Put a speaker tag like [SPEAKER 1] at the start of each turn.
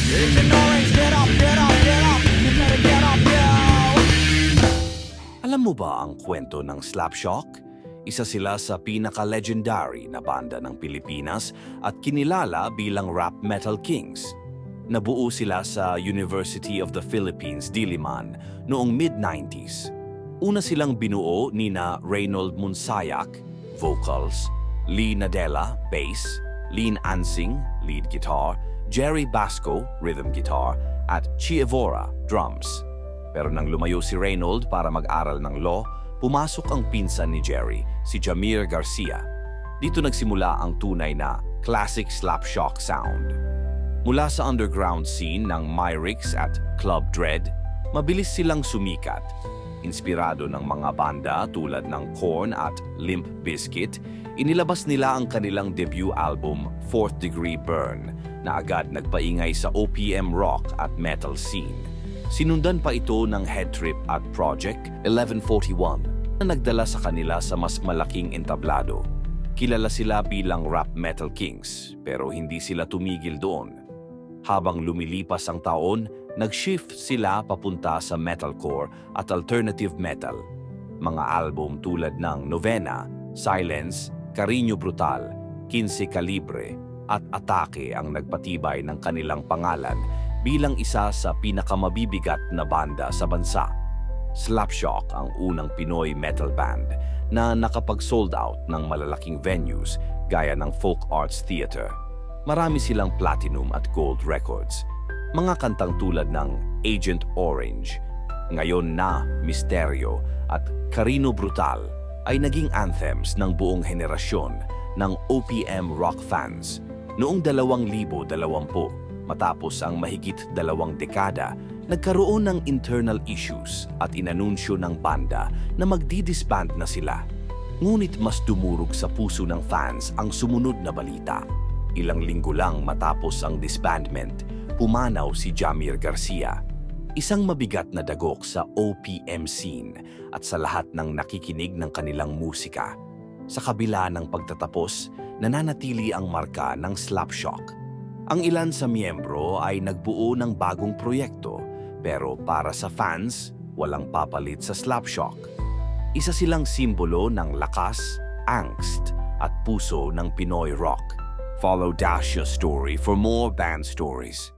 [SPEAKER 1] Agent Orange, get up, get up, get up. You better get up, yo.
[SPEAKER 2] Alam mo ba ang kwento ng Slapshock? Isa sila sa pinaka-legendary na banda ng Pilipinas at kinilala bilang rap metal kings. Nabuo sila sa University of the Philippines, Diliman, noong mid-90s. Una silang binuo nina Reynold Munsayak, vocals, Lee Nadella, bass, Lean Ansing, lead guitar, Jerry Basco, rhythm guitar, at Chi Evora, drums. Pero nang lumayo si Reynold para mag-aral ng law, pumasok ang pinsan ni Jerry, si Jamir Garcia. Dito nagsimula ang tunay na classic Slapshock sound. Mula sa underground scene ng Myrix at Club Dread, mabilis silang sumikat. Inspirado ng mga banda tulad ng Korn at Limp Bizkit, inilabas nila ang kanilang debut album, Fourth Degree Burn, na agad nagpaingay sa OPM rock at metal scene. Sinundan pa ito ng Head Trip at Project 1141 na nagdala sa kanila sa mas malaking entablado. Kilala sila bilang rap metal kings, pero hindi sila tumigil doon. Habang lumilipas ang taon, nag-shift sila papunta sa metalcore at alternative metal. Mga album tulad ng Novena, Silence, Cariño Brutal, 15 Calibre at Atake ang nagpatibay ng kanilang pangalan bilang isa sa pinakamabibigat na banda sa bansa. Slapshock ang unang Pinoy metal band na nakapag-sold out ng malalaking venues gaya ng Folk Arts Theater. Marami silang platinum at gold records. Mga kantang tulad ng Agent Orange, Ngayon Na, Misteryo at Carino Brutal ay naging anthems ng buong henerasyon ng OPM rock fans. Noong 2020, matapos ang mahigit 2 dekada, nagkaroon ng internal issues at inanunsyo ng banda na magdi-disband na sila. Ngunit mas dumurog sa puso ng fans ang sumunod na balita. Ilang linggo lang matapos ang disbandment, pumanaw si Jamir Garcia, isang mabigat na dagok sa OPM scene at sa lahat ng nakikinig ng kanilang musika. Sa kabila ng pagtatapos, nananatili ang marka ng Slapshock. Ang ilan sa miyembro ay nagbuo ng bagong proyekto, pero para sa fans, walang papalit sa Slapshock. Isa silang simbolo ng lakas, angst at puso ng Pinoy rock. Follow Dash's story for more band stories.